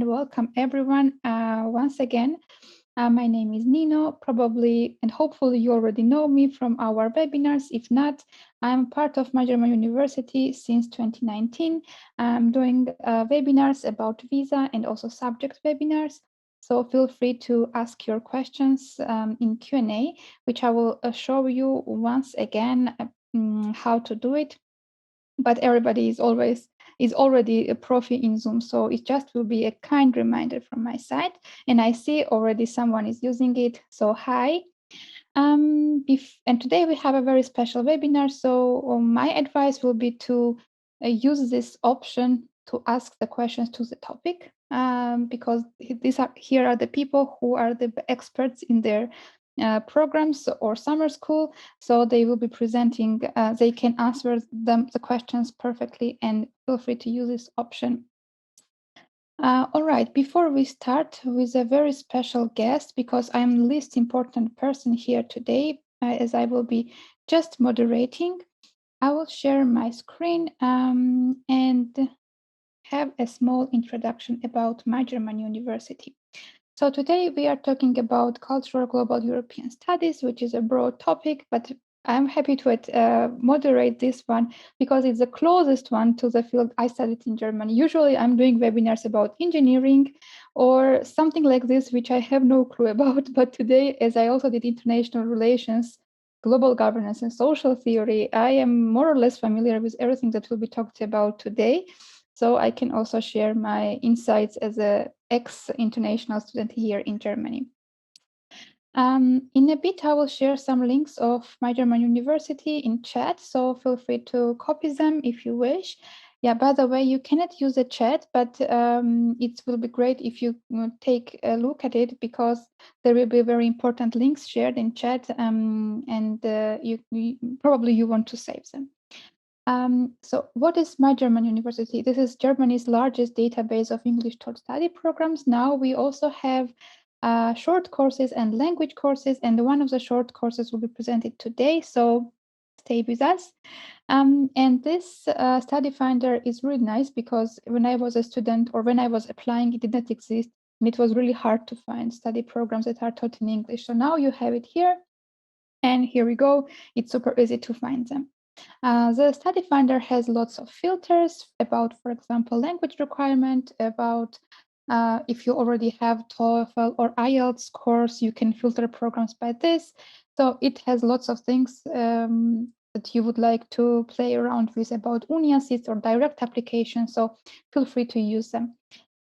welcome everyone once again. My name is Nino, probably and hopefully you already know me from our webinars. If not, I'm part of MyGermanUniversity since 2019. I'm doing webinars about visa and also subject webinars. So feel free to ask your questions in Q&A, which I will show you once again how to do it. But everybody is already a profi in Zoom, so it just will be a kind reminder from my side. And I see already someone is using it, so hi. And today we have a very special webinar, so my advice will be to use this option to ask the questions to the topic, because here are the people who are the experts in their programs or summer school, so they will be presenting, they can answer the questions perfectly, and feel free to use this option. All right, before we start with a very special guest, because I'm the least important person here today, as I will be just moderating, I will share my screen and have a small introduction about MyGermanUniversity. So today we are talking about Cultural Global European Studies, which is a broad topic, but I'm happy to moderate this one because it's the closest one to the field I studied in Germany. Usually I'm doing webinars about engineering or something like this, which I have no clue about. But today, as I also did international relations, global governance, and social theory, I am more or less familiar with everything that will be talked about today. So I can also share my insights as an ex-international student here in Germany. In a bit, I will share some links of MyGermanUniversity in chat, so feel free to copy them if you wish. Yeah, by the way, you cannot use the chat, but it will be great if you take a look at it, because there will be very important links shared in chat, and probably you want to save them. So what is MyGermanUniversity? This is Germany's largest database of English taught study programs. Now we also have short courses and language courses, and one of the short courses will be presented today, so stay with us. And this study finder is really nice, because when I was a student or when I was applying, it did not exist, and it was really hard to find study programs that are taught in English. So now you have it here, and here we go. It's super easy to find them. The study finder has lots of filters about, for example, language requirement, about if you already have TOEFL or IELTS scores, you can filter programs by this. So it has lots of things that you would like to play around with about UniAssist or direct applications, so feel free to use them.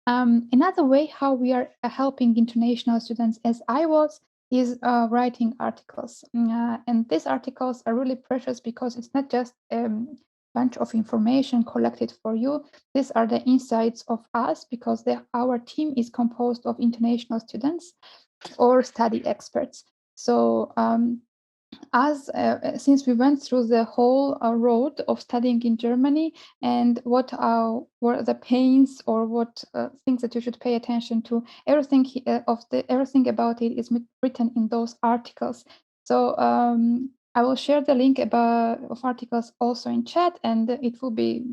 Another way how we are helping international students, as I was, is writing articles. And these articles are really precious, because it's not just a bunch of information collected for you. These are the insights of us, because our team is composed of international students or study experts. So since we went through the whole road of studying in Germany, and what were the pains or what things that you should pay attention to, everything about it is written in those articles. So I will share the link of articles also in chat, and it will be,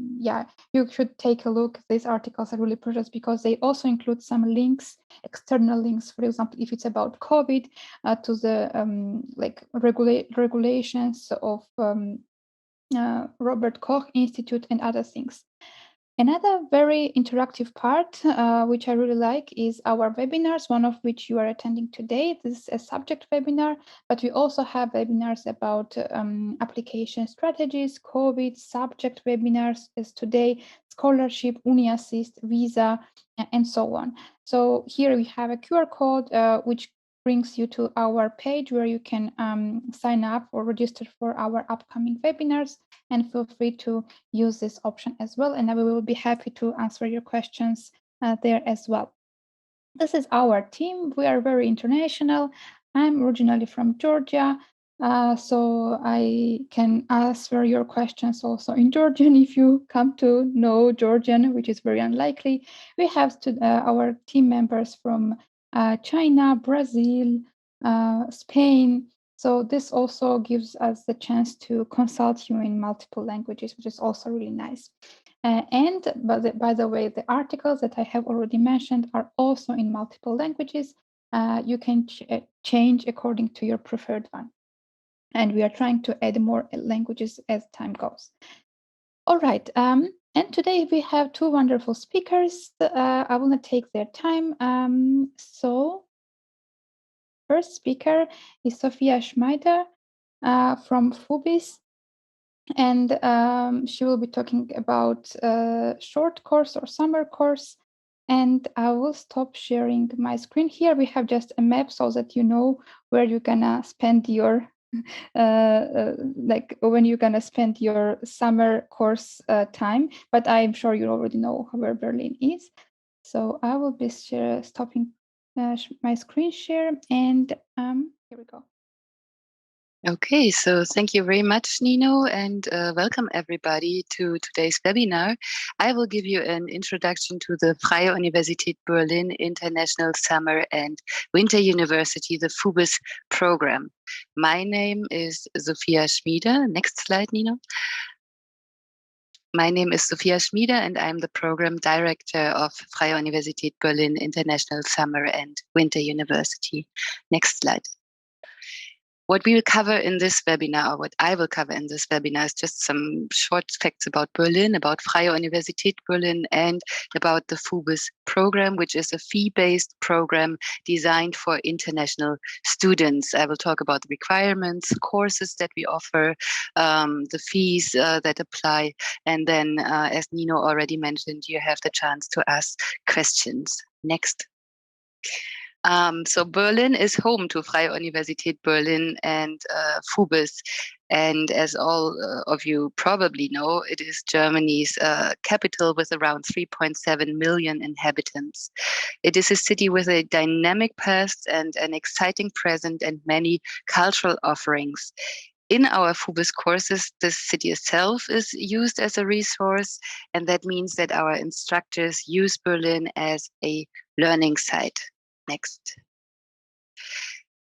you should take a look. These articles are really precious, because they also include some links, external links, for example, if it's about COVID, to the regulations of Robert Koch Institute and other things. Another very interactive part, which I really like, is our webinars, one of which you are attending today. This is a subject webinar, but we also have webinars about application strategies, COVID, subject webinars as today, scholarship, UniAssist, visa, and so on. So here we have a QR code, which brings you to our page where you can sign up or register for our upcoming webinars, and feel free to use this option as well, and I will be happy to answer your questions there as well. This is our team. We are very international. I'm originally from Georgia, so I can answer your questions also in Georgian if you come to know Georgian, which is very unlikely. We have our team members from China, Brazil, Spain. So this also gives us the chance to consult you in multiple languages, which is also really nice. And by the way, the articles that I have already mentioned are also in multiple languages. You can change according to your preferred one. And we are trying to add more languages as time goes. All right. And today we have two wonderful speakers. I will not take their time. So first speaker is Sophia Schmieder from FUBiS. And she will be talking about short course or summer course. And I will stop sharing my screen here. We have just a map so that you know where you're gonna spend your like when you're gonna spend your summer course time. But I'm sure you already know where Berlin is. So I will be stopping my screen share, and here we go. Okay, so thank you very much, Nino, and welcome everybody to today's webinar. I will give you an introduction to the Freie Universität Berlin International Summer and Winter University, the FUBiS program. My name is Sophia Schmieder. Next slide, Nino. My name is Sophia Schmieder, and I'm the program director of Freie Universität Berlin International Summer and Winter University. Next slide. What we will cover in this webinar, or what I will cover in this webinar, is just some short facts about Berlin, about Freie Universität Berlin, and about the FUBiS program, which is a fee-based program designed for international students. I will talk about the requirements, courses that we offer, the fees that apply, and then, as Nino already mentioned, you have the chance to ask questions. Next. So Berlin is home to Freie Universität Berlin and FUBiS. And as all of you probably know, it is Germany's capital with around 3.7 million inhabitants. It is a city with a dynamic past and an exciting present and many cultural offerings. In our FUBiS courses, the city itself is used as a resource, and that means that our instructors use Berlin as a learning site. Next.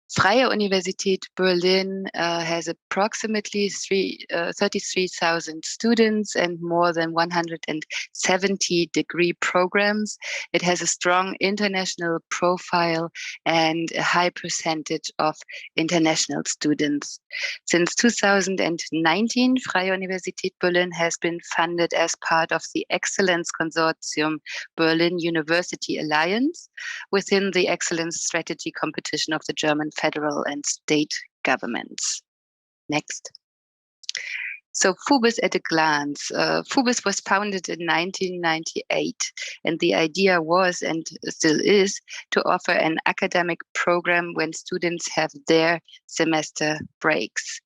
Freie Universität Berlin has approximately 33,000 students and more than 170 degree programs. It has a strong international profile and a high percentage of international students. Since 2019, Freie Universität Berlin has been funded as part of the Excellence Consortium Berlin University Alliance within the Excellence Strategy competition of the German federal and state governments. Next. So FUBiS at a glance. FUBiS was founded in 1998, and the idea was, and still is, to offer an academic program when students have their semester breaks.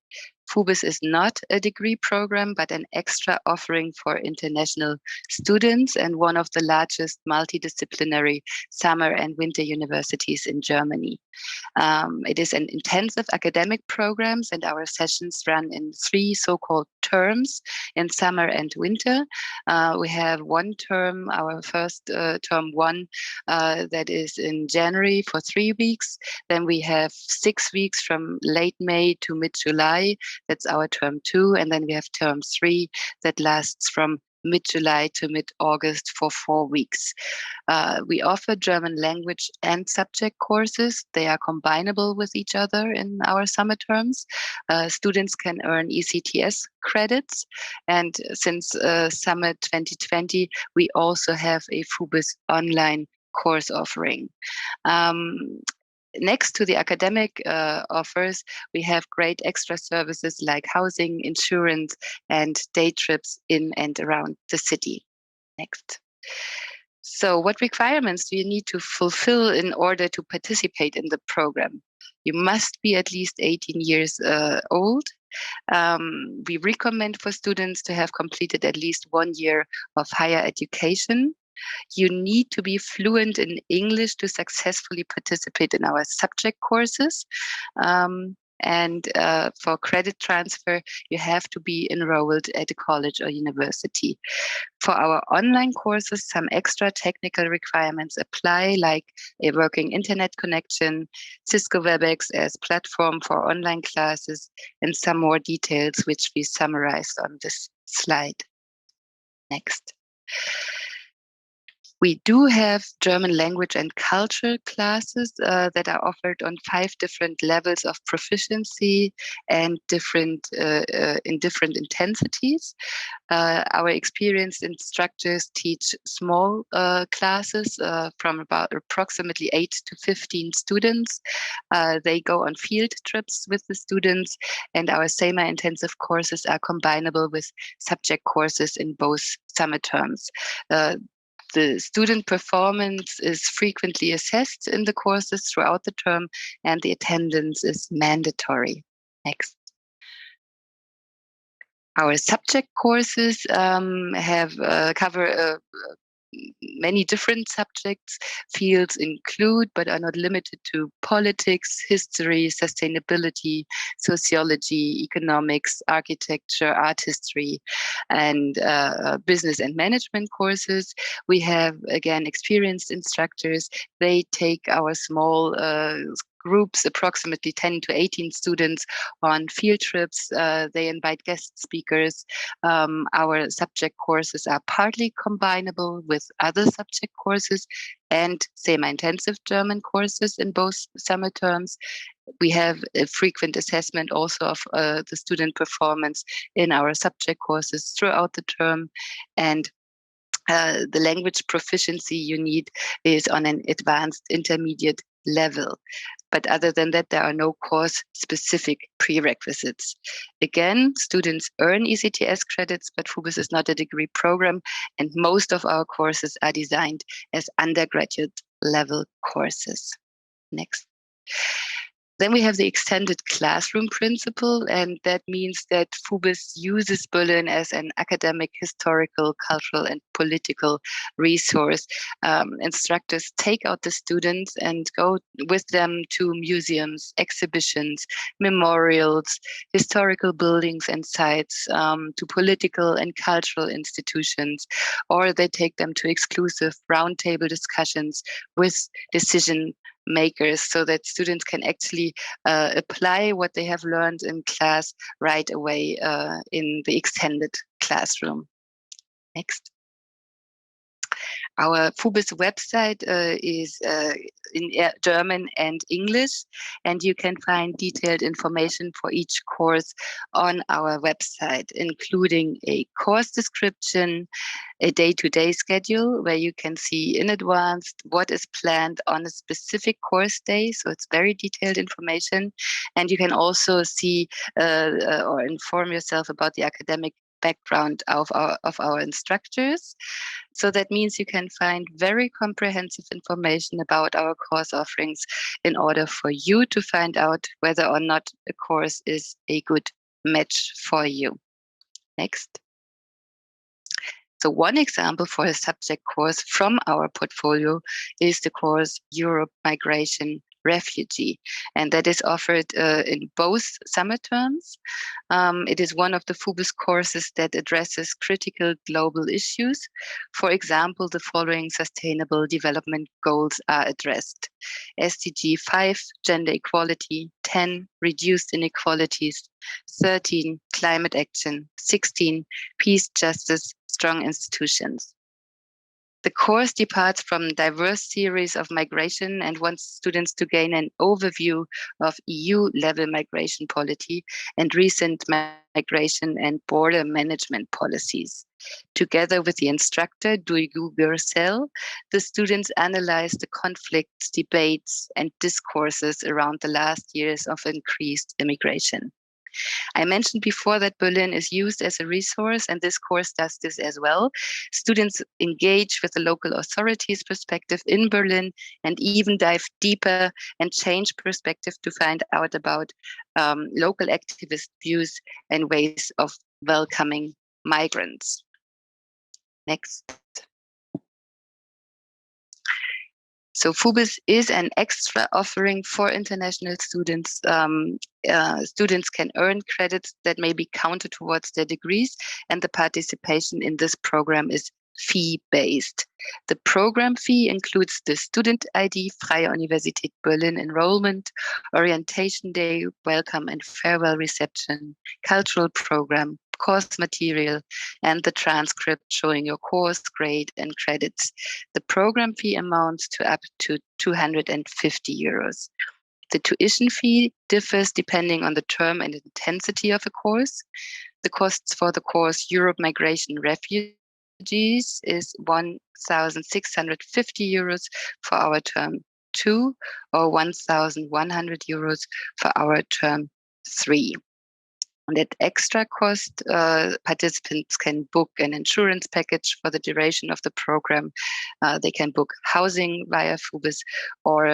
FUBiS is not a degree program, but an extra offering for international students and one of the largest multidisciplinary summer and winter universities in Germany. It is an intensive academic programs, and our sessions run in 3 so-called terms in summer and winter. We have one term, our first term 1, that is in January for 3 weeks. Then we have 6 weeks from late May to mid-July. That's our term 2. And then we have term 3 that lasts from mid-July to mid-August for 4 weeks. We offer German language and subject courses. They are combinable with each other in our summer terms. Students can earn ECTS credits. And since summer 2020, we also have a FUBiS online course offering. Next to the academic offers, we have great extra services like housing, insurance, and day trips in and around the city. Next. So what requirements do you need to fulfill in order to participate in the program? You must be at least 18 years old. We recommend for students to have completed at least 1 year of higher education. You need to be fluent in English to successfully participate in our subject courses. And for credit transfer, you have to be enrolled at a college or university. For our online courses, some extra technical requirements apply, like a working internet connection, Cisco WebEx as platform for online classes, and some more details which we summarized on this slide. Next. We do have German language and culture classes that are offered on 5 different levels of proficiency and in different intensities. Our experienced instructors teach small classes from about approximately 8 to 15 students. They go on field trips with the students, and our semi-intensive courses are combinable with subject courses in both summer terms. The student performance is frequently assessed in the courses throughout the term, and the attendance is mandatory. Next. Our subject courses cover many different subjects. Fields include, but are not limited to, politics, history, sustainability, sociology, economics, architecture, art history, and business and management courses. We have, again, experienced instructors. They take our small groups, approximately 10 to 18 students, on field trips. They invite guest speakers. Our subject courses are partly combinable with other subject courses and semi-intensive German courses in both summer terms. We have a frequent assessment also of the student performance in our subject courses throughout the term. And the language proficiency you need is on an advanced intermediate level. But other than that, there are no course-specific prerequisites. Again, students earn ECTS credits, but FUBiS is not a degree program, and most of our courses are designed as undergraduate level courses. Next. Then we have the extended classroom principle, and that means that FUBiS uses Berlin as an academic, historical, cultural, and political resource. Instructors take out the students and go with them to museums, exhibitions, memorials, historical buildings and sites, to political and cultural institutions, or they take them to exclusive roundtable discussions with decision makers, so that students can actually apply what they have learned in class right away in the extended classroom. Next. Our FUBiS website is in German and English, and you can find detailed information for each course on our website, including a course description, a day-to-day schedule where you can see in advance what is planned on a specific course day. So it's very detailed information. And you can also see or inform yourself about the academic background of our instructors. So that means you can find very comprehensive information about our course offerings in order for you to find out whether or not a course is a good match for you. Next. So one example for a subject course from our portfolio is the course Europe, Migration, Refugee, and that is offered in both summer terms. It is one of the FUBiS courses that addresses critical global issues. For example, the following sustainable development goals are addressed: SDG 5, gender equality; 10, reduced inequalities; 13, climate action; 16, peace, justice, strong institutions. The course departs from diverse theories of migration and wants students to gain an overview of EU-level migration policy and recent migration and border management policies. Together with the instructor, Duygu Gürsel, the students analyze the conflicts, debates, and discourses around the last years of increased immigration. I mentioned before that Berlin is used as a resource, and this course does this as well. Students engage with the local authorities' perspective in Berlin and even dive deeper and change perspective to find out about local activist views and ways of welcoming migrants. Next. So FUBiS is an extra offering for international students. Students can earn credits that may be counted towards their degrees, and the participation in this program is fee-based. The program fee includes the student ID, Freie Universität Berlin enrollment, orientation day, welcome and farewell reception, cultural program, course material, and the transcript showing your course grade and credits. The program fee amounts to up to 250 euros. The tuition fee differs depending on the term and intensity of a course. The costs for the course Europe Migration Refugees is 1,650 euros for our term 2 or 1,100 euros for our term 3. And at extra cost, participants can book an insurance package for the duration of the program. They can book housing via FUBiS or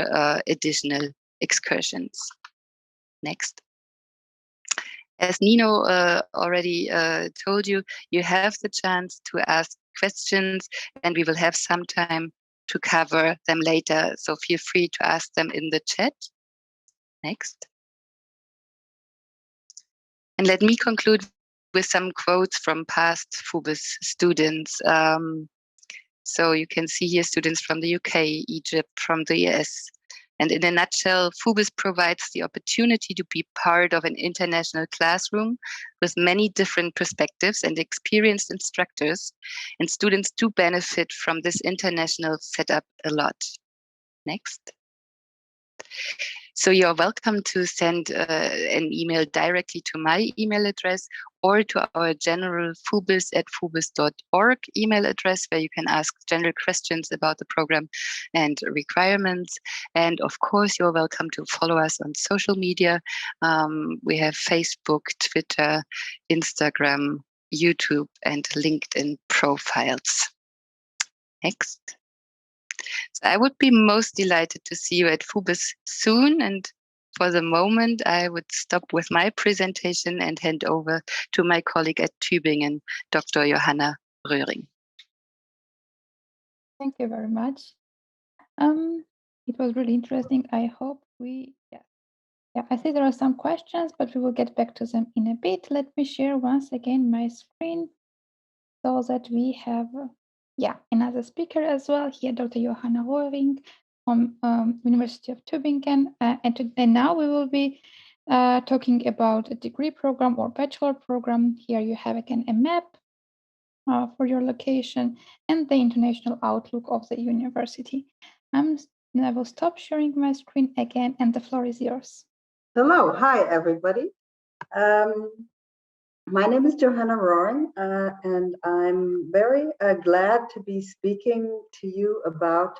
additional excursions. Next. As Nino already told you, you have the chance to ask questions, and we will have some time to cover them later. So feel free to ask them in the chat. Next. And let me conclude with some quotes from past FUBiS students. So you can see here students from the UK, Egypt, from the US. And in a nutshell, FUBiS provides the opportunity to be part of an international classroom with many different perspectives and experienced instructors. And students do benefit from this international setup a lot. Next. So you're welcome to send an email directly to my email address or to our general fubis@fubis.org email address, where you can ask general questions about the program and requirements. And of course, you're welcome to follow us on social media. We have Facebook, Twitter, Instagram, YouTube, and LinkedIn profiles. Next. So I would be most delighted to see you at FUBiS soon. And for the moment, I would stop with my presentation and hand over to my colleague at Tübingen, Dr. Johanna Roering. Thank you very much. It was really interesting. I hope I see there are some questions, but we will get back to them in a bit. Let me share once again my screen so that we have another speaker as well here, Dr. Johanna Roering from University of Tübingen. And now we will be talking about a degree program or bachelor program. Here you have again a map for your location and the international outlook of the university. I will stop sharing my screen again, and the floor is yours. Hello, hi everybody. My name is Johanna Roering, and I'm very glad to be speaking to you about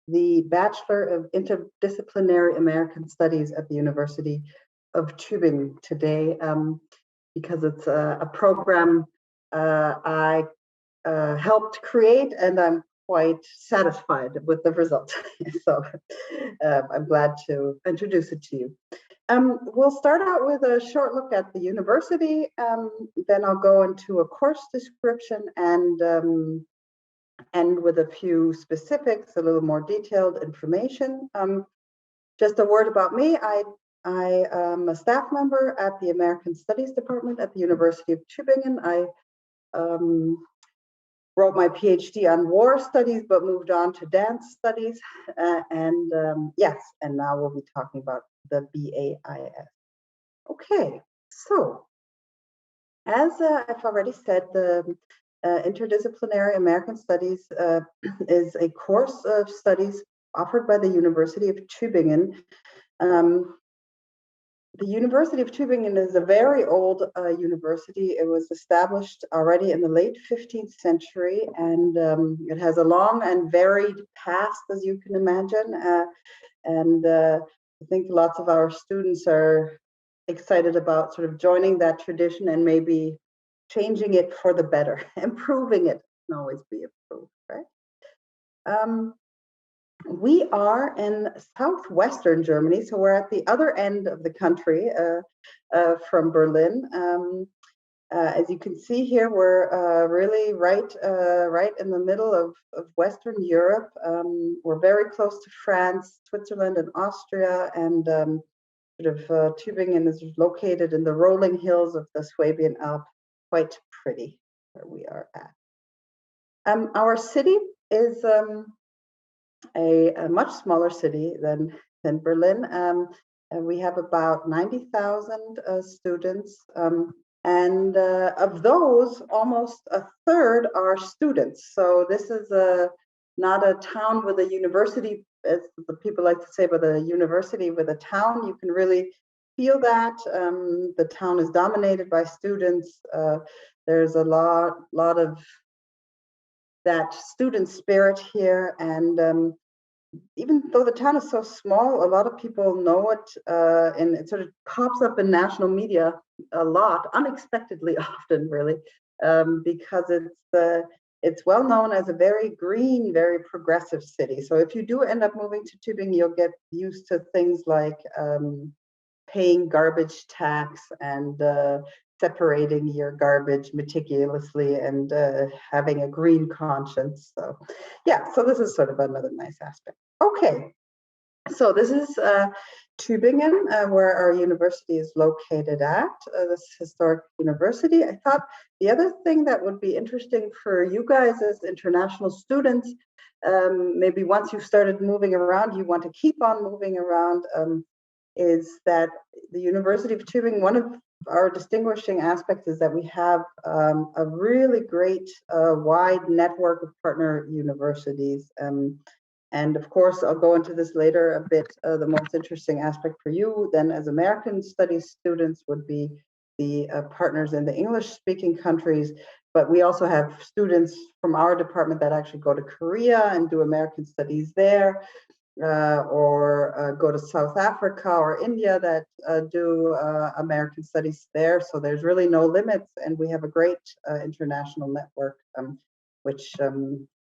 the Bachelor of Interdisciplinary American Studies at the University of Tübingen today, because it's a program I helped create, and I'm quite satisfied with the result. So I'm glad to introduce it to you. We'll start out with a short look at the university, then I'll go into a course description and end with a few specifics, a little more detailed information. Just a word about me. I am a staff member at the American Studies Department at the University of Tübingen. I wrote my PhD on war studies, but moved on to dance studies. And now we'll be talking about the BAIS. Okay, so as I've already said, the Interdisciplinary American Studies is a course of studies offered by the University of Tübingen. The University of Tübingen is a very old university. It was established already in the late 15th century, and it has a long and varied past, as you can imagine. I think lots of our students are excited about sort of joining that tradition and maybe changing it for the better. Improving it can always be improved, right? We are in southwestern Germany, so we're at the other end of the country from Berlin. As you can see here, we're really right in the middle of Western Europe. We're very close to France, Switzerland, and Austria, and Tübingen is located in the rolling hills of the Swabian Alp. Quite pretty where we are at. Our city is a much smaller city than Berlin. And we have about 90,000 students. And of those, almost a third are students. So this is not a town with a university, as the people like to say, but a university with a town. You can really feel that. The town is dominated by students. There's a lot of that student spirit here. And even though the town is so small, a lot of people know it, and it sort of pops up in national media a lot, unexpectedly often, really, because it's well known as a very green, very progressive city. So if you do end up moving to Tübingen, you'll get used to things like paying garbage tax and separating your garbage meticulously and having a green conscience. So yeah, so this is sort of another nice aspect. Okay, so this is Tübingen, where our university is located at, this historic university. I thought the other thing that would be interesting for you guys as international students, maybe once you've started moving around, you want to keep on moving around, is that the University of Tübingen, one of our distinguishing aspects is that we have a really great wide network of partner universities. And of course, I'll go into this later a bit. The most interesting aspect for you then as American studies students would be the partners in the English-speaking countries. But we also have students from our department that actually go to Korea and do American studies there. Or go to South Africa or India that do American studies there. So there's really no limits, and we have a great international network, which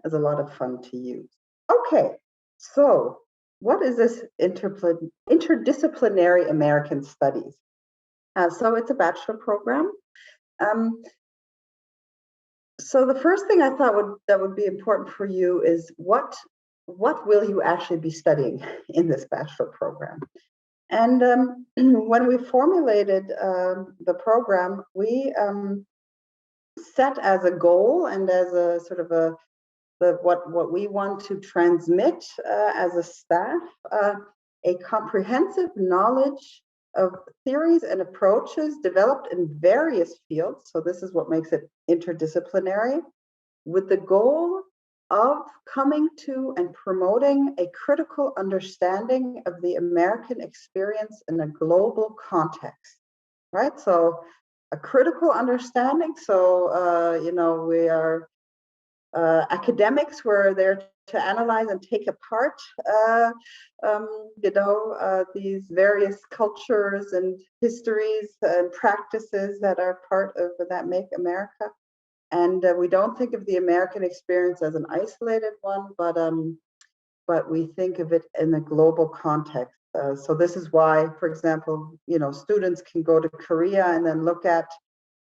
is a lot of fun to use. Okay, so what is this interdisciplinary American studies? So it's a bachelor program. So the first thing I thought that would be important for you is what will you actually be studying in this bachelor program? And when we formulated the program, we set as a goal and as a sort of what we want to transmit as a staff, a comprehensive knowledge of theories and approaches developed in various fields. So this is what makes it interdisciplinary, with the goal of coming to and promoting a critical understanding of the American experience in a global context, right? So a critical understanding. So, we are academics. We're there to analyze and take apart, these various cultures and histories and practices that are part of that make America. And we don't think of the American experience as an isolated one, but we think of it in a global context. So this is why, for example, students can go to Korea and then look at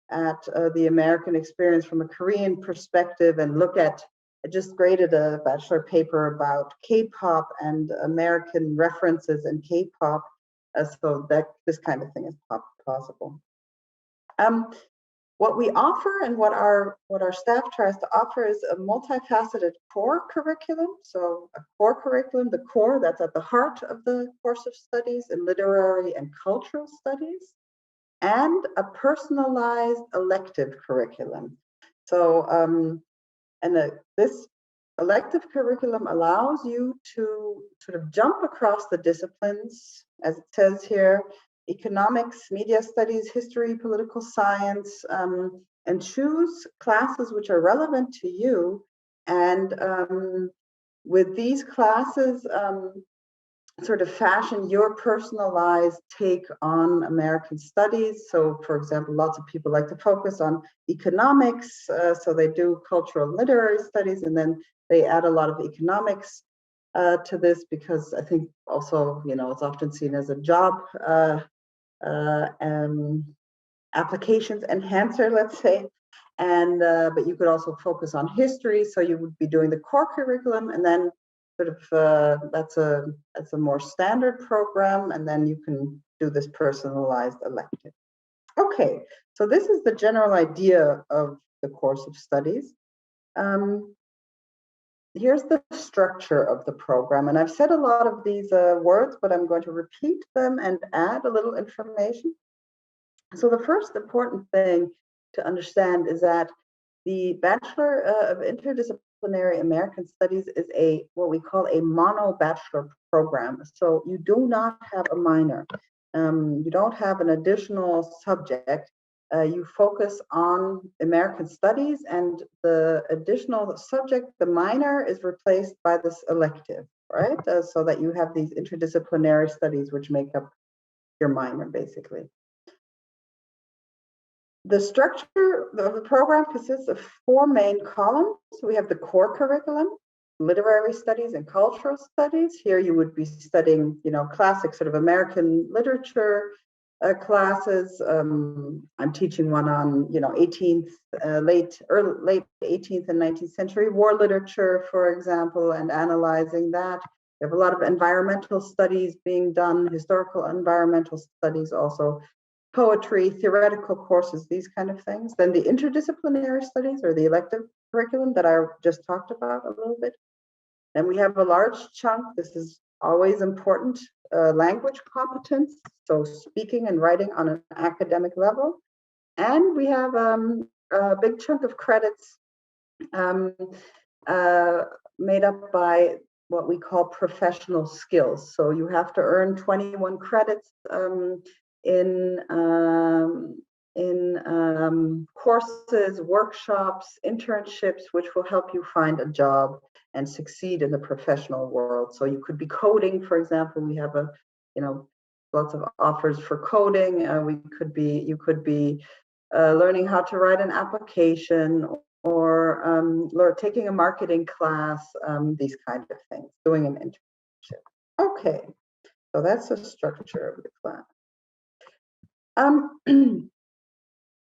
the American experience from a Korean perspective and look at. I just graded a bachelor paper about K-pop and American references in K-pop, so that this kind of thing is possible. What we offer and what our staff tries to offer is a multifaceted core curriculum. So a core curriculum, the core that's at the heart of the course of studies in literary and cultural studies, and a personalized elective curriculum. So this elective curriculum allows you to sort of jump across the disciplines, as it says here, economics, media studies, history, political science, and choose classes which are relevant to you. And with these classes, sort of fashion your personalized take on American studies. So, for example, lots of people like to focus on economics, so they do cultural and literary studies, and then they add a lot of economics to this, because I think also, it's often seen as a job applications enhancer, let's say. And but you could also focus on history, so you would be doing the core curriculum, and then sort of that's a more standard program, and then you can do this personalized elective. Okay, so this is the general idea of the course of studies. Here's the structure of the program, and I've said a lot of these words, but I'm going to repeat them and add a little information. So the first important thing to understand is that the Bachelor of Interdisciplinary American Studies is what we call a mono bachelor program. So you do not have a minor. You don't have an additional subject. You focus on American Studies, and the additional subject, the minor, is replaced by this elective, right? So that you have these interdisciplinary studies which make up your minor, basically. The structure of the program consists of 4 main columns. We have the core curriculum, literary studies and cultural studies. Here you would be studying, classic sort of American literature classes. I'm teaching one on, 18th, late 18th and 19th century war literature, for example, and analyzing that. We have a lot of environmental studies being done, historical environmental studies also, poetry, theoretical courses, these kind of things. Then the interdisciplinary studies, or the elective curriculum that I just talked about a little bit. Then we have a large chunk, this is always important, language competence, so speaking and writing on an academic level. And we have a big chunk of credits made up by what we call professional skills. So you have to earn 21 credits in courses, workshops, internships, which will help you find a job and succeed in the professional world. So you could be coding, for example. We have lots of offers for coding. You could be learning how to write an application, or taking a marketing class, these kind of things, doing an internship. Okay, so that's the structure of the class.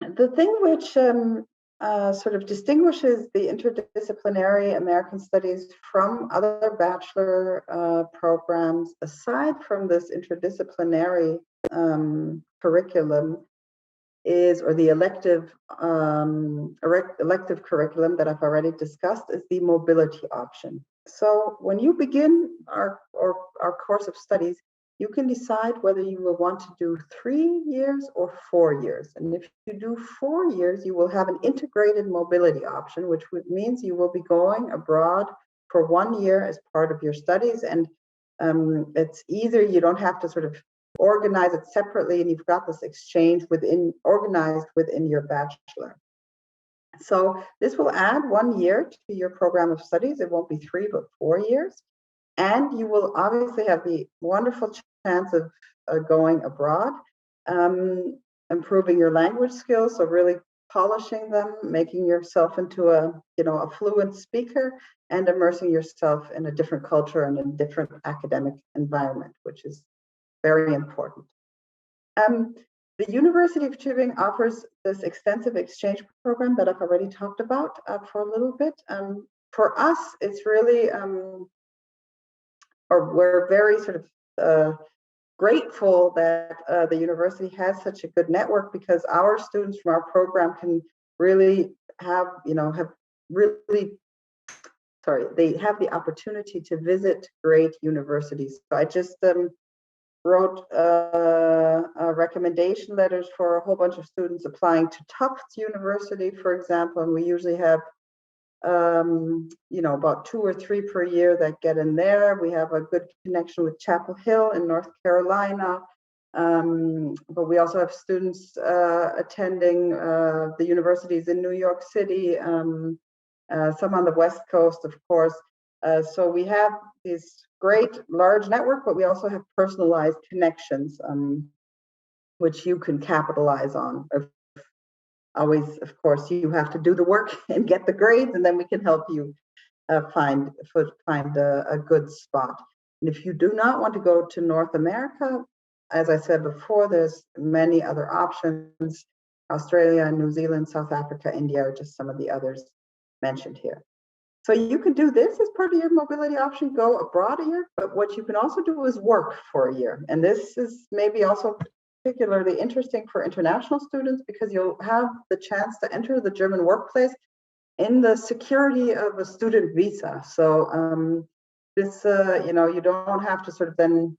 The thing which sort of distinguishes the interdisciplinary American Studies from other bachelor programs, aside from this interdisciplinary curriculum, or the elective curriculum that I've already discussed, is the mobility option. So when you begin our course of studies, you can decide whether you will want to do 3 years or 4 years. And if you do 4 years, you will have an integrated mobility option, which means you will be going abroad for 1 year as part of your studies. And it's either you don't have to sort of organize it separately, and you've got this exchange organized within your bachelor. So this will add 1 year to your program of studies. It won't be 3, but 4 years. And you will obviously have the wonderful chance of going abroad, improving your language skills, so really polishing them, making yourself into a fluent speaker, and immersing yourself in a different culture and a different academic environment, which is very important. The University of Tübingen offers this extensive exchange program that I've already talked about for a little bit. For us, it's really, we're very sort of grateful that the university has such a good network, because our students from our program can really they have the opportunity to visit great universities. So I just wrote recommendation letters for a whole bunch of students applying to Tufts University, for example, and we usually have about 2 or 3 per year that get in there. We have a good connection with Chapel Hill in North Carolina, but we also have students attending the universities in New York City, some on the West Coast, of course. So we have this great large network, but we also have personalized connections, which you can capitalize on. Always, of course, you have to do the work and get the grades, and then we can help you find a good spot. And if you do not want to go to North America, as I said before, there's many other options. Australia, New Zealand, South Africa, India are just some of the others mentioned here. So you can do this as part of your mobility option, go abroad a year, but what you can also do is work for a year. And this is maybe also particularly interesting for international students, because you'll have the chance to enter the German workplace in the security of a student visa. So this, you don't have to sort of then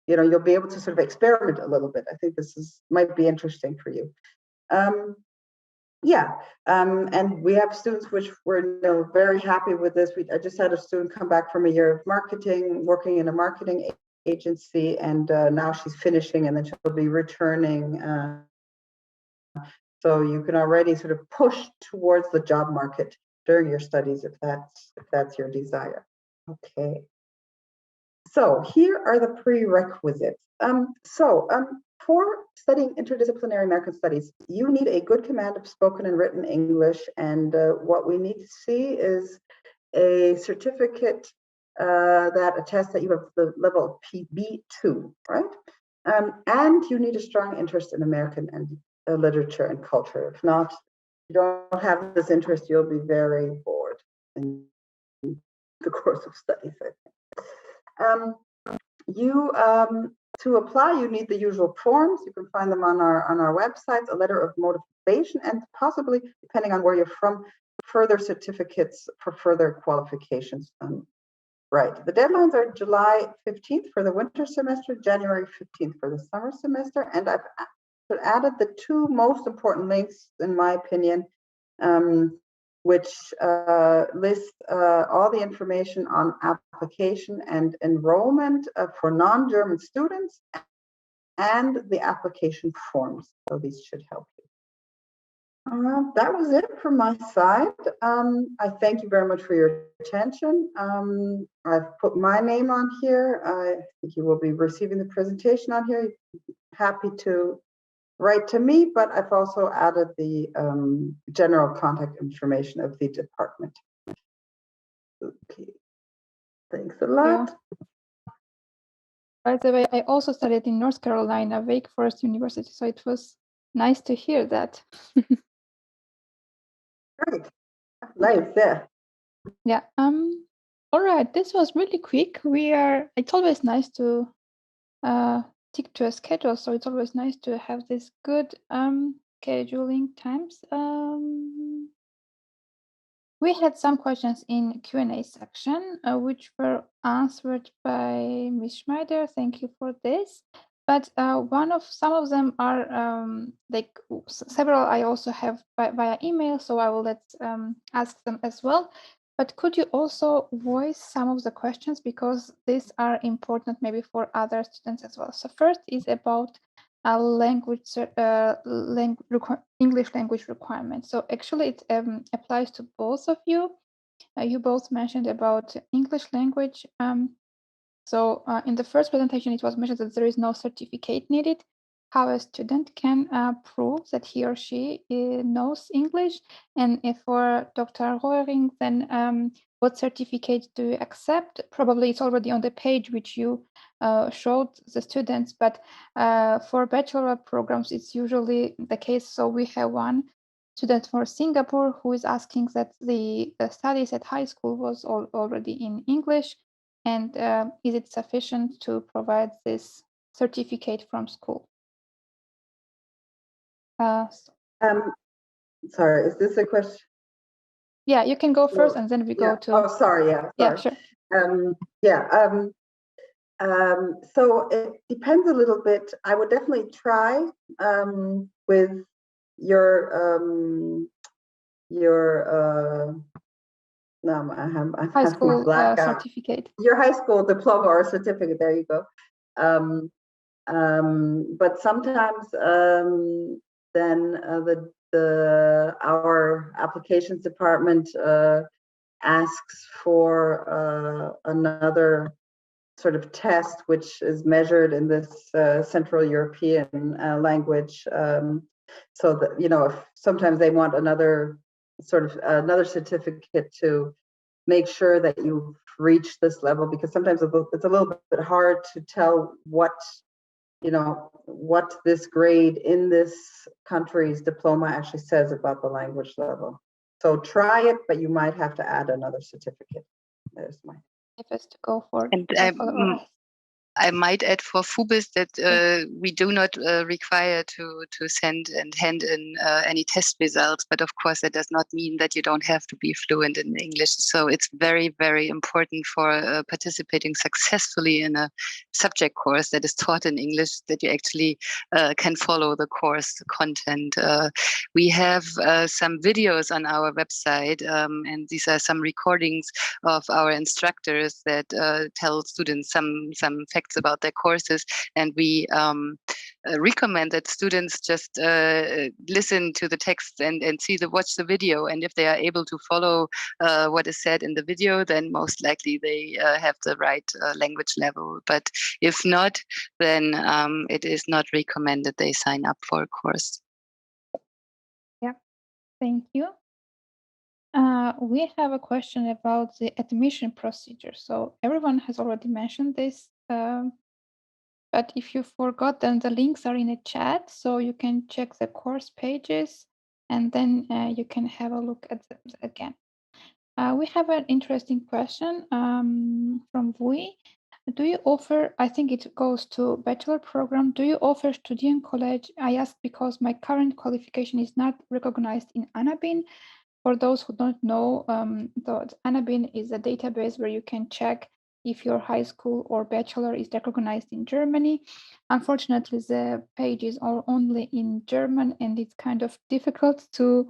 you'll be able to sort of experiment a little bit. I think this might be interesting for you. And we have students which were very happy with this. I just had a student come back from a year of marketing, working in a marketing agency, and now she's finishing, and then she'll be returning. So you can already sort of push towards the job market during your studies if that's your desire. Okay. So here are the prerequisites. For studying interdisciplinary American studies, you need a good command of spoken and written English, and what we need to see is a certificate that attests that you have the level of PB2, right? And you need a strong interest in American and literature and culture. If not, you don't have this interest, you'll be very bored in the course of studies, I think. To apply, you need the usual forms. You can find them on our websites, a letter of motivation, and possibly, depending on where you're from, further certificates for further qualifications. Right. The deadlines are July 15th for the winter semester, January 15th for the summer semester, and I've added the two most important links, in my opinion, which list all the information on application and enrollment for non-German students and the application forms. So these should help you. That was it from my side. I thank you very much for your attention. I've put my name on here. I think you will be receiving the presentation on here. Happy to write to me, but I've also added the general contact information of the department. Okay, thanks a lot. Yeah. By the way, I also studied in North Carolina, Wake Forest University, so it was nice to hear that. Great, nice, yeah. Yeah. All right, this was really quick. It's always nice to stick to a schedule, so it's always nice to have this good scheduling times. We had some questions in Q&A section, which were answered by Ms. Schmieder. Thank you for this. But some of them are several I also have via email, so I will ask them as well. But could you also voice some of the questions, because these are important maybe for other students as well. So first is about English language requirement. So actually it applies to both of you. You both mentioned about English language. So in the first presentation, it was mentioned that there is no certificate needed. How a student can prove that he or she knows English. And if for Dr. Roering, then what certificate do you accept? Probably it's already on the page which you showed the students, but for bachelor programs, it's usually the case. So we have one student for Singapore who is asking that the studies at high school was already in English. And is it sufficient to provide this certificate from school? Sorry, is this a question? Yeah, you can go first, and then we go to. Oh, sorry. Yeah. Sorry. Yeah, sure. So it depends a little bit. I would definitely try with your no, I high school certificate. Your high school diploma or certificate. There you go. But sometimes then our applications department asks for another sort of test, which is measured in this Central European language. So that, if sometimes they want another certificate to make sure that you've reached this level, because sometimes it's a little bit hard to tell what this grade in this country's diploma actually says about the language level. So try it, but you might have to add another certificate. There's my. If it's to go for. And I might add for FUBiS that we do not require to send and hand in any test results, but of course that does not mean that you don't have to be fluent in English. So it's very, very important for participating successfully in a subject course that is taught in English that you actually can follow the course content. We have some videos on our website, and these are some recordings of our instructors that tell students some facts about their courses, and we recommend that students just listen to the text and watch the video, and if they are able to follow what is said in the video, then most likely they have the right language level. But if not, then it is not recommended they sign up for a course. Yeah, thank you. We have a question about the admission procedure. So everyone has already mentioned this, but if you forgot, then the links are in the chat, so you can check the course pages, and then you can have a look at them again. We have an interesting question from Vui. Do you offer, I think it goes to bachelor program, do you offer Studienkolleg? I asked because my current qualification is not recognized in ANABIN. For those who don't know, the ANABIN is a database where you can check if your high school or bachelor is recognized in Germany. Unfortunately, the page is all only in German, and it's kind of difficult to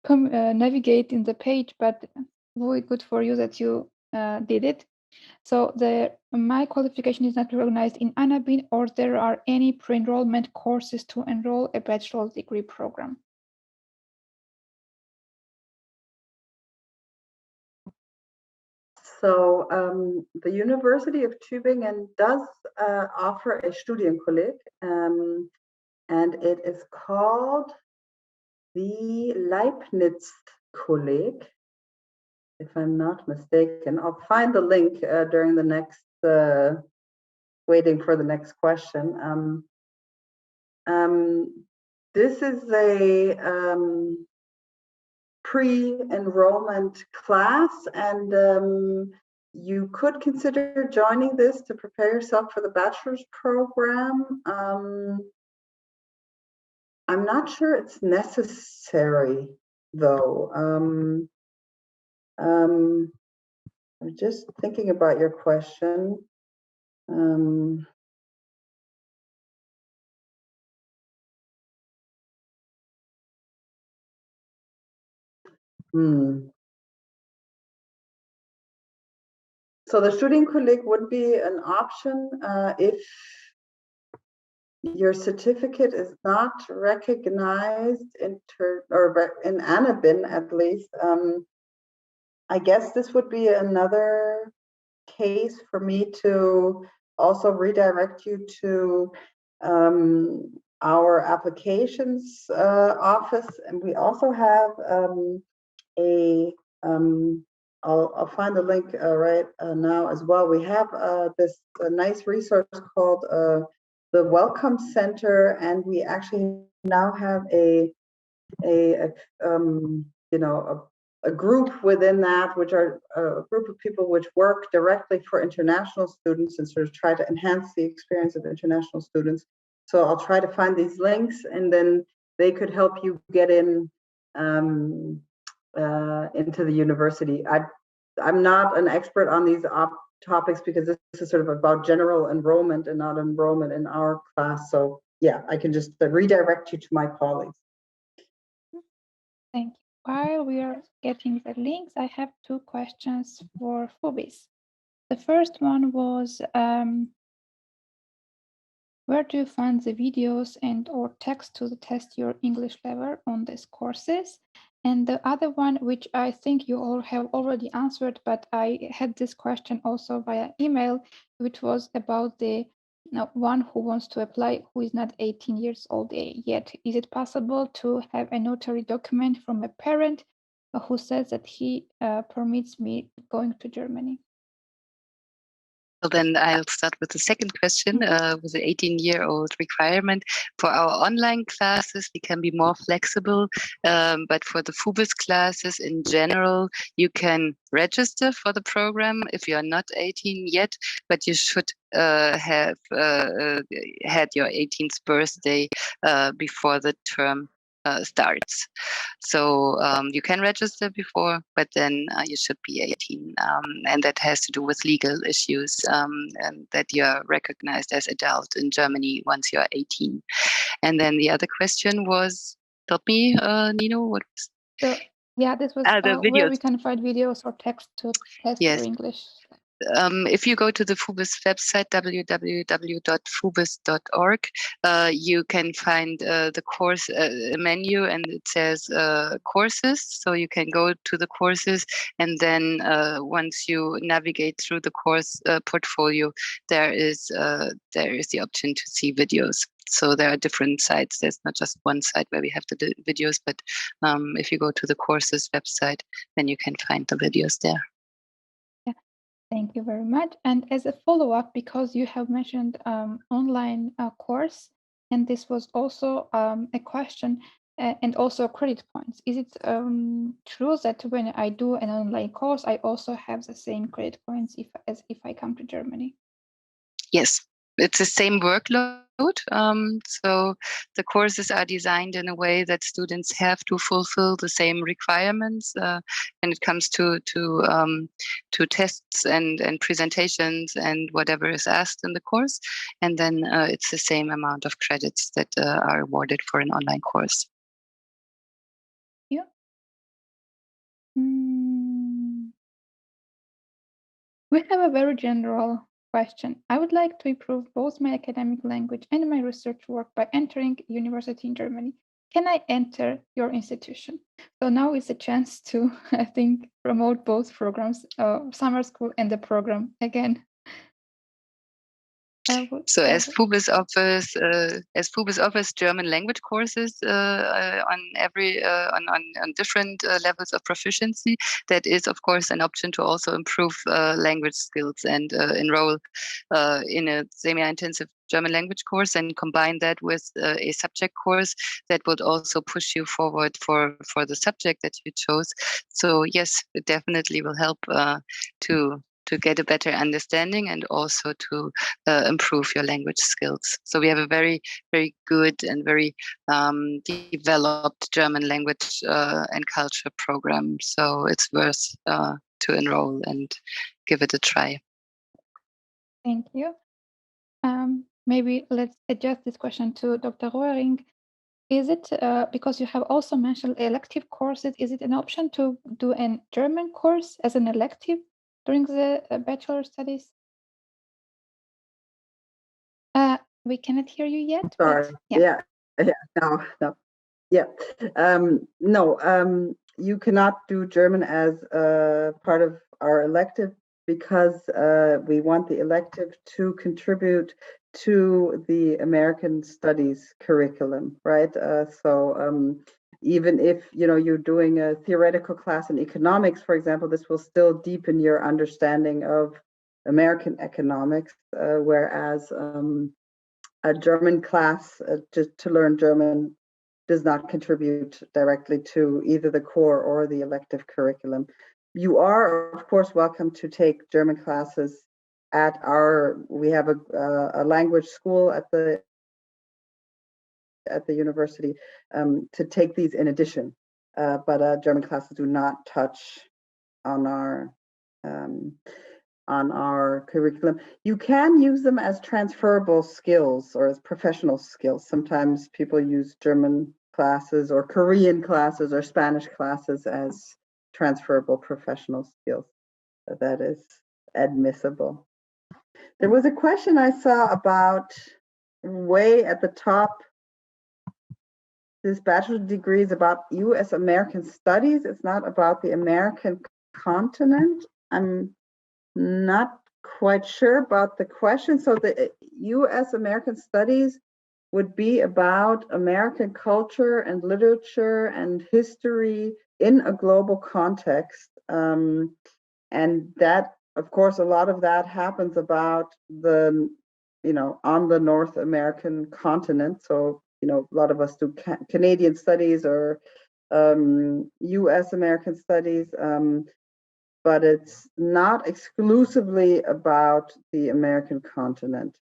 navigate in the page, but very good for you that you did it. So my qualification is not recognized in ANABIN, or there are any pre-enrollment courses to enroll a bachelor's degree program. So the University of Tübingen does offer a Studienkolleg, and it is called the Leibniz-Kolleg, if I'm not mistaken. I'll find the link during the next, waiting for the next question. This is a pre-enrollment class, and you could consider joining this to prepare yourself for the bachelor's program. I'm not sure it's necessary, though. I'm just thinking about your question. So the Studienkolleg would be an option if your certificate is not recognized in ANABIN, at least. I guess this would be another case for me to also redirect you to our applications office, and we also have I'll find the link right now as well. We have this nice resource called the Welcome Center, and we actually now have a group within that, which are a group of people which work directly for international students and sort of try to enhance the experience of international students. So I'll try to find these links, and then they could help you get in into the university. I'm not an expert on these topics because this is sort of about general enrollment and not enrollment in our class. So yeah, I can just redirect you to my colleagues. Thank you. While we are getting the links, I have two questions for FUBiS. The first one was, where do you find the videos and or text to test your English level on these courses? And the other one, which I think you all have already answered, but I had this question also via email, which was about the one who wants to apply who is not 18 years old yet. Is it possible to have a notary document from a parent who says that he permits me going to Germany? So then I'll start with the second question, with the 18-year-old requirement. For our online classes, we can be more flexible, but for the FUBiS classes in general, you can register for the program if you're not 18 yet, but you should have had your 18th birthday before the term starts. So you can register before, but then you should be 18. And that has to do with legal issues, and that you're recognized as adult in Germany once you're 18. And then the other question was, tell me, Nino, what was? So, yeah, this was The where videos. we can find videos or text to test Yes. your English. If you go to the FUBiS website, www.fubis.org, you can find the course menu, and it says courses. So you can go to the courses, and then once you navigate through the course portfolio, there is the option to see videos. So there are different sites. There's not just one site where we have the videos, but if you go to the courses website, then you can find the videos there. Thank you very much. And as a follow-up, because you have mentioned online course, and this was also a question and also credit points. Is it true that when I do an online course, I also have the same credit points as if I come to Germany? Yes, it's the same workload. So the courses are designed in a way that students have to fulfill the same requirements when it comes to tests and presentations and whatever is asked in the course. And then it's the same amount of credits that are awarded for an online course. Yeah. We have a very general question. I would like to improve both my academic language and my research work by entering university in Germany. Can I enter your institution? So now is a chance to, I think, promote both programs, summer school and the program again. So as FUBiS offers German language courses on different levels of proficiency, that is of course an option to also improve language skills and enroll in a semi-intensive German language course and combine that with a subject course that would also push you forward for the subject that you chose. So yes, it definitely will help to get a better understanding and also to improve your language skills. So we have a very, very good and very developed German language and culture program. So it's worth to enroll and give it a try. Thank you. Maybe let's adjust this question to Dr. Roering. Is it, because you have also mentioned elective courses, is it an option to do a German course as an elective during the bachelor studies? We cannot hear you yet. Sorry. Yeah. No. Yeah. No. You cannot do German as part of our elective because we want the elective to contribute to the American Studies curriculum, right? So even if you're doing a theoretical class in economics, for example, this will still deepen your understanding of American economics, whereas a German class to learn German does not contribute directly to either the core or the elective curriculum. You are, of course, welcome to take German classes at we have a language school at the university to take these in addition, but German classes do not touch on our curriculum. You can use them as transferable skills or as professional skills. Sometimes people use German classes or Korean classes or Spanish classes as transferable professional skills. That is admissible. There was a question I saw about way at the top. This bachelor degree is about U.S. American studies. It's not about the American continent. I'm not quite sure about the question. So the U.S. American studies would be about American culture and literature and history in a global context. And that of course, a lot of that happens about the, on the North American continent. So, a lot of us do Canadian studies or US American studies, but it's not exclusively about the American continent.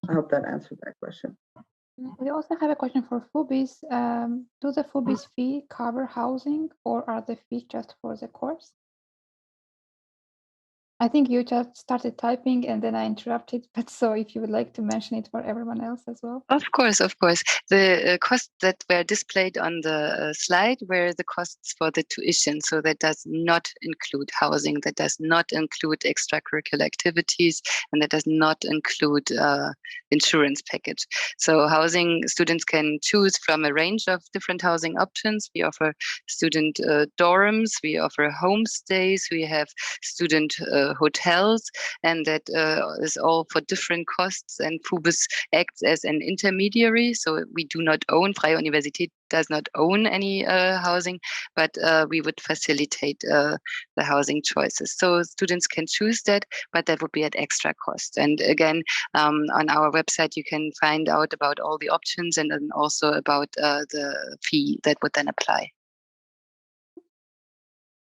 I hope that answered that question. We also have a question for FUBiS. Do the FUBiS fee cover housing, or are the fees just for the course? I think you just started typing and then I interrupted, but so if you would like to mention it for everyone else as well. Of course. The costs that were displayed on the slide were the costs for the tuition. So that does not include housing, that does not include extracurricular activities, and that does not include insurance package. So housing, students can choose from a range of different housing options. We offer student dorms, we offer homestays, we have student hotels, and that is all for different costs. And FUBiS acts as an intermediary, so we do not own, Freie Universität does not own any housing, but we would facilitate the housing choices. So students can choose that, but that would be at extra cost. And again, on our website, you can find out about all the options and then also about the fee that would then apply.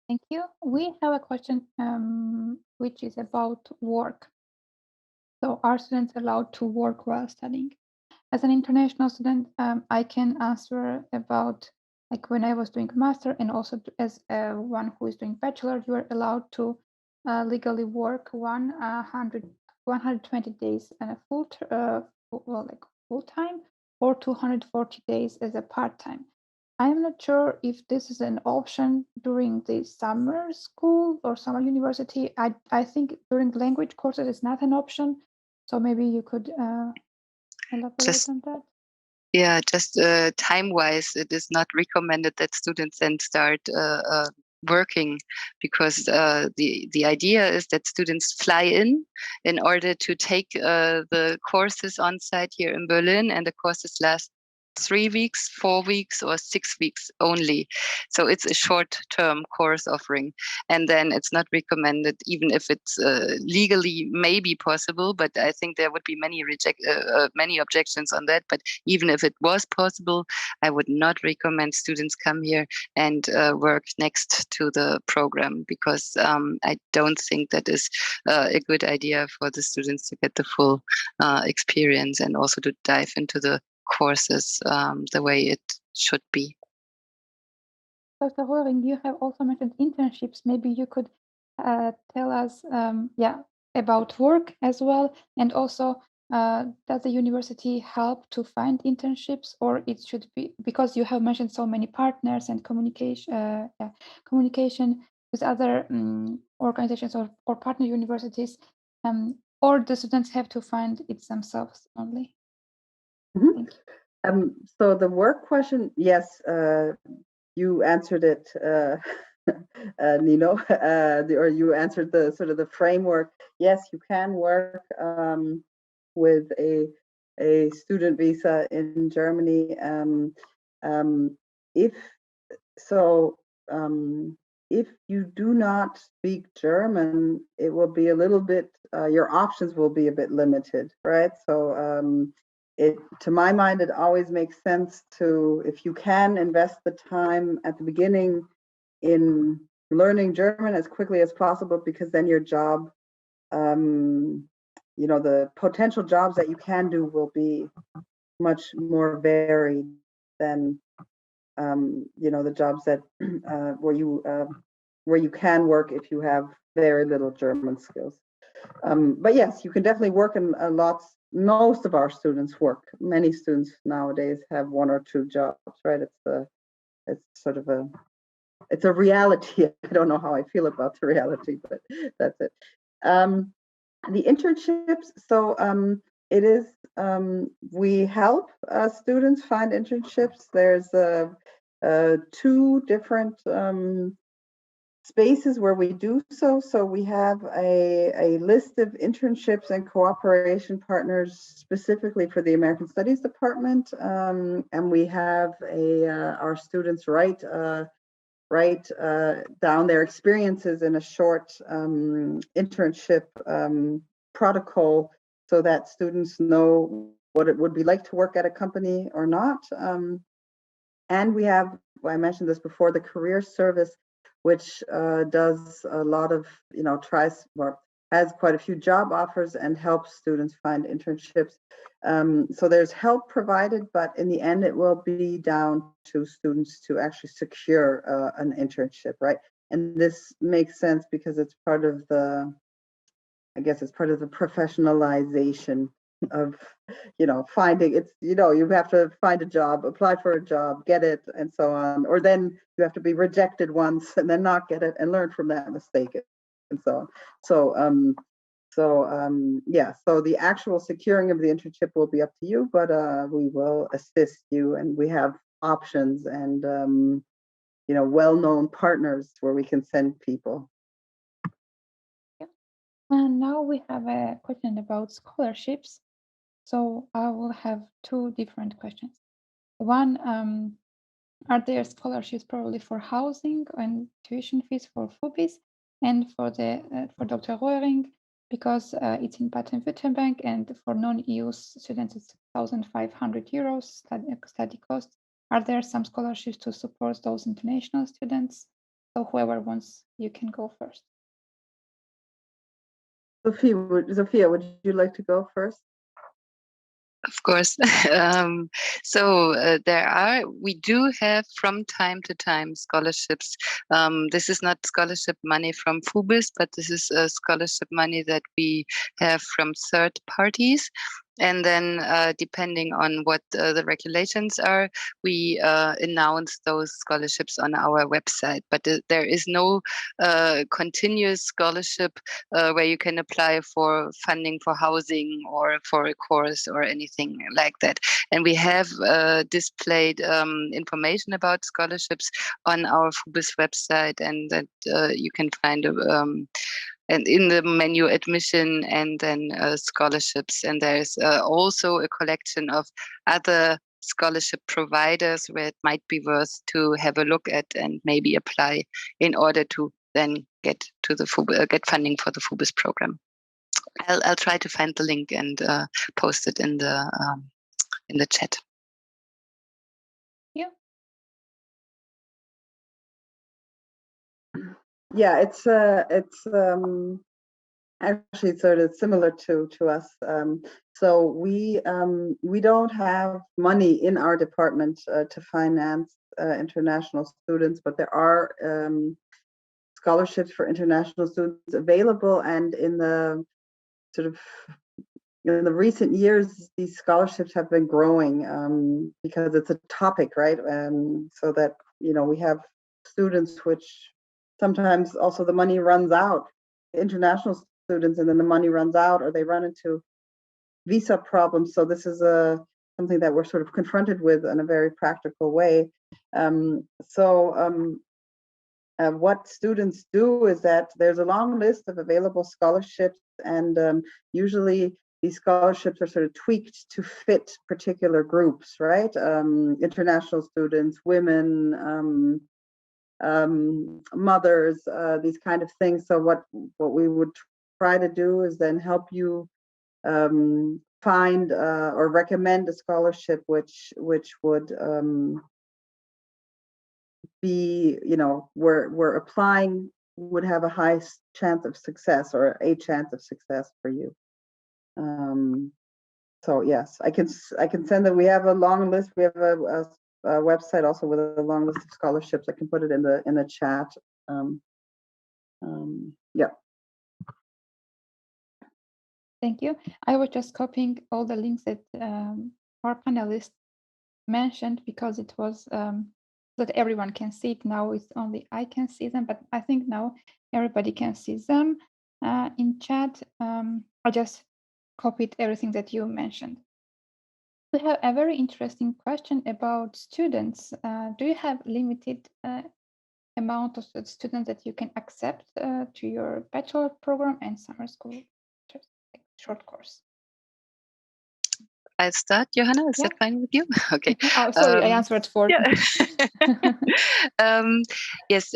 Thank you. We have a question which is about work. So are students allowed to work while studying? As an international student, I can answer about like when I was doing master, and also as one who is doing bachelor, you are allowed to legally work 120 days and a full time, or 240 days as a part-time. I'm not sure if this is an option during the summer school or summer university. I think during language courses it's not an option. So maybe you could elaborate on that. Yeah, just time-wise, it is not recommended that students then start working, because the idea is that students fly in order to take the courses on site here in Berlin, and the courses last 3 weeks, 4 weeks, or 6 weeks only. So it's a short-term course offering, and then it's not recommended, even if it's legally maybe possible. But I think there would be many objections on that. But even if it was possible, I would not recommend students come here and work next to the program, because I don't think that is a good idea for the students to get the full experience and also to dive into the courses the way it should be. Dr. Roering, you have also mentioned internships. Maybe you could tell us about work as well, and also does the university help to find internships, or it should be, because you have mentioned so many partners and communication with other organizations or partner universities, or the students have to find it themselves only? Mm-hmm. So the work question, yes, you answered it, Nino, or you answered the sort of the framework. Yes, you can work with a student visa in Germany. If you do not speak German, it will be a little bit, your options will be a bit limited, right? So to my mind, it always makes sense to, if you can, invest the time at the beginning in learning German as quickly as possible, because then your job, the potential jobs that you can do will be much more varied than the jobs that where you can work if you have very little German skills. But yes, you can definitely work in most of our students work. Many students nowadays have 1 or 2 jobs, right? It's sort of it's a reality. I don't know how I feel about the reality, but that's it. The internships, so it is, we help students find internships. There's 2 different spaces where we do so. So we have a list of internships and cooperation partners specifically for the American Studies Department, and we have our students write write down their experiences in a short internship protocol so that students know what it would be like to work at a company or not. And we have, I mentioned this before, the career service, which does a lot of, tries or has quite a few job offers and helps students find internships. So there's help provided, but in the end, it will be down to students to actually secure an internship, right? And this makes sense because it's part of the, I guess it's part of the professionalization of, finding it's, you have to find a job, apply for a job, get it, and so on. Or then you have to be rejected once and then not get it and learn from that mistake and so on. So the actual securing of the internship will be up to you, but we will assist you, and we have options and well-known partners where we can send people. And now we have a question about scholarships. So I will have two different questions. One, are there scholarships probably for housing and tuition fees for FUBiS and for Dr. Roering, because it's in Baden-Württemberg, and for non-EU students it's 1,500 euros study cost. Are there some scholarships to support those international students? So whoever wants, you can go first. Sophia, would you like to go first? Of course. We do have from time to time scholarships. This is not scholarship money from FUBiS, but this is scholarship money that we have from third parties. And then depending on what the regulations are, we announce those scholarships on our website. But there is no continuous scholarship where you can apply for funding for housing or for a course or anything like that. And we have displayed information about scholarships on our FUBiS website, and that you can find and in the menu admission and then scholarships. And there's also a collection of other scholarship providers where it might be worth to have a look at and maybe apply in order to then get to the get funding for the FUBiS program. I'll try to find the link and post it in the chat. Yeah. Yeah, it's actually sort of similar to us. So we don't have money in our department to finance international students, but there are scholarships for international students available, and in the recent years, these scholarships have been growing because it's a topic, right? So that we have students which sometimes also the money runs out, international students, and then the money runs out, or they run into visa problems. So this is something that we're sort of confronted with in a very practical way. What students do is that there's a long list of available scholarships, and usually these scholarships are sort of tweaked to fit particular groups, right? International students, women, mothers, these kind of things. So what we would try to do is then help you find or recommend a scholarship which would be, where applying would have a high chance of success or a chance of success for you. So yes, I can send that. We have a long list. We have a website also with a long list of scholarships. I can put it in the chat. Yeah. Thank you. I was just copying all the links that our panelists mentioned because it was that everyone can see it. Now it's only I can see them, but I think now everybody can see them in chat. I just copied everything that you mentioned. We have a very interesting question about students. Do you have limited amount of students that you can accept to your bachelor program and summer school short course? I'll start, Johanna. Is that fine with you? Okay. Oh, sorry, I answered for. Yeah. Yes,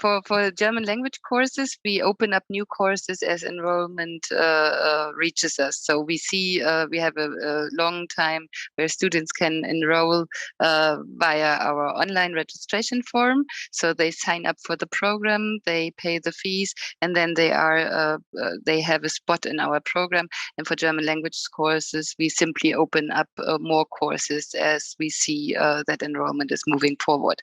for German language courses, we open up new courses as enrollment reaches us. So we see we have a long time where students can enroll via our online registration form. So they sign up for the program, they pay the fees, and then they have a spot in our program. And for German language courses, we simply open up more courses as we see that enrollment is moving forward.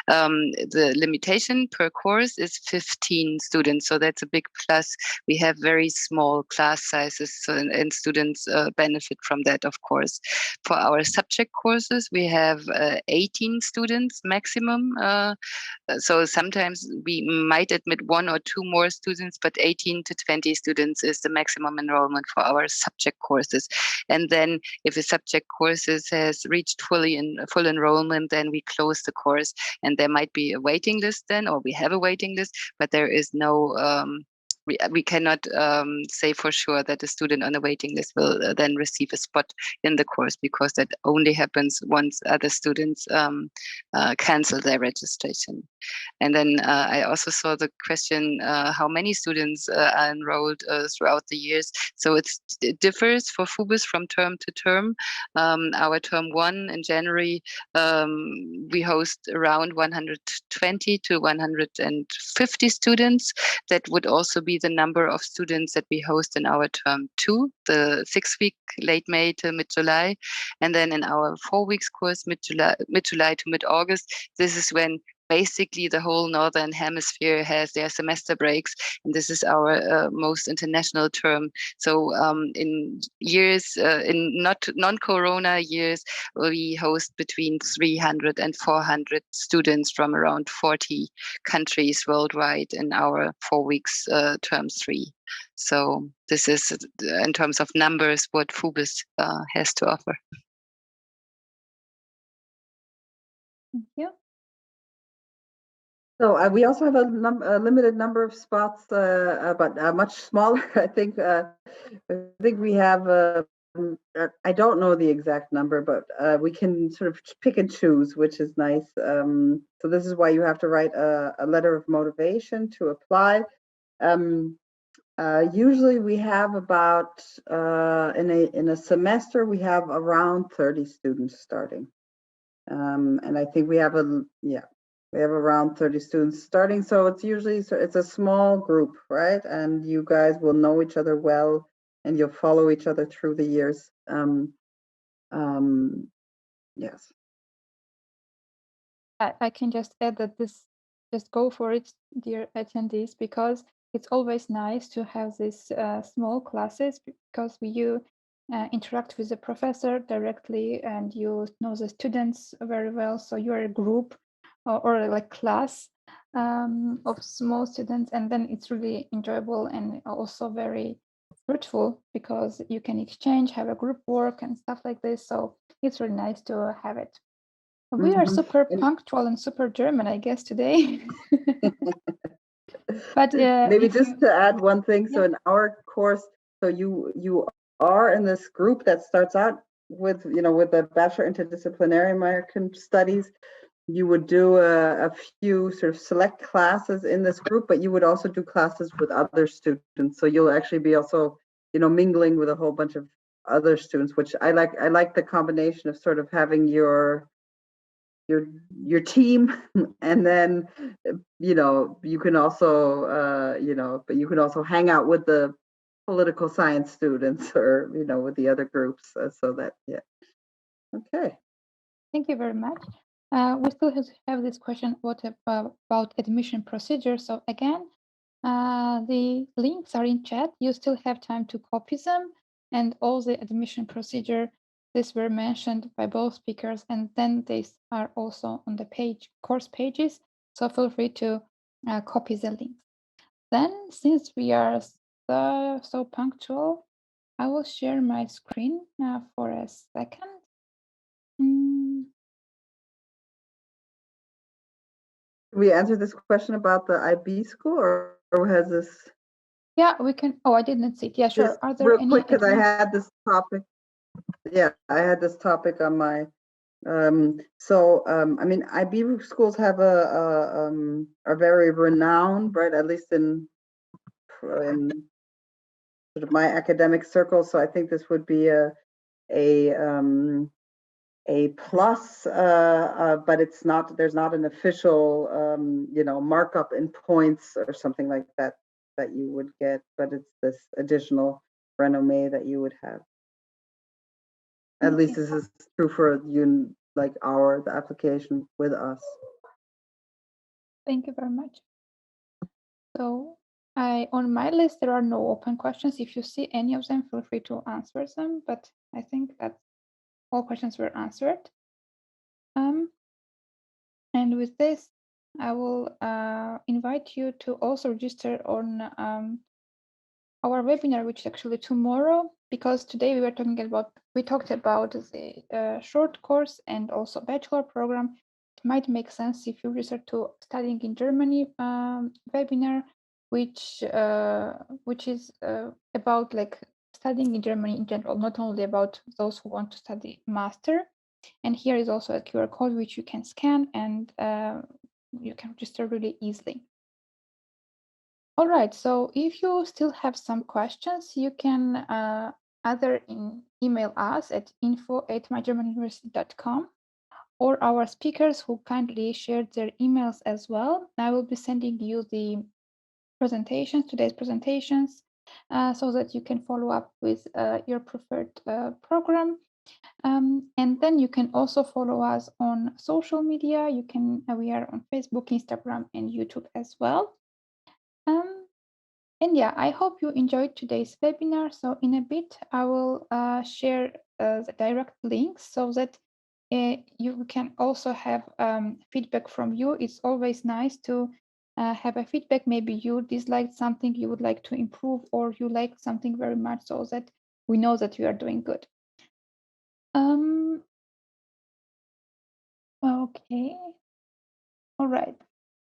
The limitation per course is 15 students, so that's a big plus. We have very small class sizes, and students benefit from that, of course. For our subject courses, we have 18 students maximum. So sometimes we might admit 1 or 2 more students, but 18 to 20 students is the maximum enrollment for our subject courses. And then if a subject courses has reached full enrollment, then we close the course, and there might be a waiting list then, or we have a waiting list, but there is no we cannot say for sure that a student on the waiting list will then receive a spot in the course, because that only happens once other students cancel their registration. And then I also saw the question, how many students are enrolled throughout the years. So it differs for FUBiS from term to term. Our term 1 in January, we host around 120 to 150 students. That would also be the number of students that we host in our term 2, the 6-week late May to mid-July. And then in our 4 weeks course, mid-July to mid-August, this is when basically the whole Northern Hemisphere has their semester breaks, and this is our most international term. So in years, in non-Corona years, we host between 300 and 400 students from around 40 countries worldwide in our 4 weeks term 3. So this is, in terms of numbers, what FUBiS has to offer. Thank you. So we also have a limited number of spots, but much smaller. I think we have. I don't know the exact number, but we can sort of pick and choose, which is nice. So this is why you have to write a letter of motivation to apply. Usually we have about in a semester we have around 30 students starting, and I think we have we have around 30 students starting. So it's usually it's a small group, right? And you guys will know each other well, and you'll follow each other through the years. Yes. I can just add that just go for it, dear attendees, because it's always nice to have these small classes, because you interact with the professor directly and you know the students very well. So you're a group or like class of small students, and then it's really enjoyable and also very fruitful, because you can exchange, have a group work and stuff like this. So it's really nice to have it. We are super punctual and super German, I guess, today. But maybe just to add one thing. So in our course, so you are in this group that starts out with, with the Bachelor Interdisciplinary American Studies. You would do a few sort of select classes in this group, but you would also do classes with other students. So you'll actually be also, mingling with a whole bunch of other students, which I like. I like the combination of sort of having your team, and then you can also but you can also hang out with the political science students, or with the other groups, so that okay. Thank you very much. We still have this question, what about admission procedure? So again, the links are in chat. You still have time to copy them, and all the admission procedure, these were mentioned by both speakers, and then these are also on the course pages. So feel free to copy the links. Then, since we are so punctual, I will share my screen for a second. We answered this question about the IB school, or has this? Yeah, we can. Oh, I didn't see it. Yeah, sure. Just are there real any quick, because I had this topic. Yeah, I had this topic on my. I mean, IB schools have are very renowned, right? At least in sort of my academic circle. So I think this would be a plus, but it's not. There's not an official, markup in points or something like that that you would get. But it's this additional renommee that you would have. At least this is true for the application with us. Thank you very much. So on my list, there are no open questions. If you see any of them, feel free to answer them, but I think that all questions were answered. And with this, I will invite you to also register on our webinar, which is actually tomorrow, because today we talked about the short course and also bachelor program. It might make sense if you register to studying in Germany webinar, which is about like studying in Germany in general, not only about those who want to study master. And here is also a QR code which you can scan and you can register really easily. All right, so if you still have some questions, you can either email us at info@mygermanuniversity.com or our speakers who kindly shared their emails as well. I will be sending you the presentations, today's presentations, so that you can follow up with your preferred program. And then you can also follow us on social media. We are on Facebook, Instagram, and YouTube as well. And yeah, I hope you enjoyed today's webinar. So in a bit, I will share the direct links so that you can also have feedback from you. It's always nice to have a feedback. Maybe you disliked something you would like to improve, or you like something very much, so that we know that you are doing good. Okay. All right.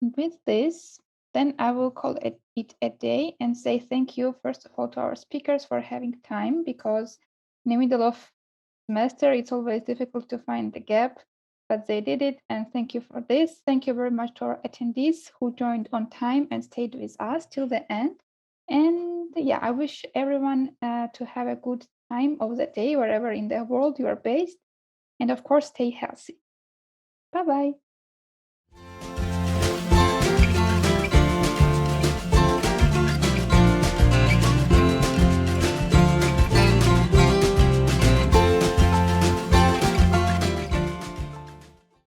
With this, then I will call it a day and say thank you, first of all, to our speakers for having time, because in the middle of semester, it's always difficult to find the gap, but they did it, and thank you for this. Thank you very much to our attendees who joined on time and stayed with us till the end. And yeah, I wish everyone to have a good time of the day, wherever in the world you are based. And of course, stay healthy. Bye-bye.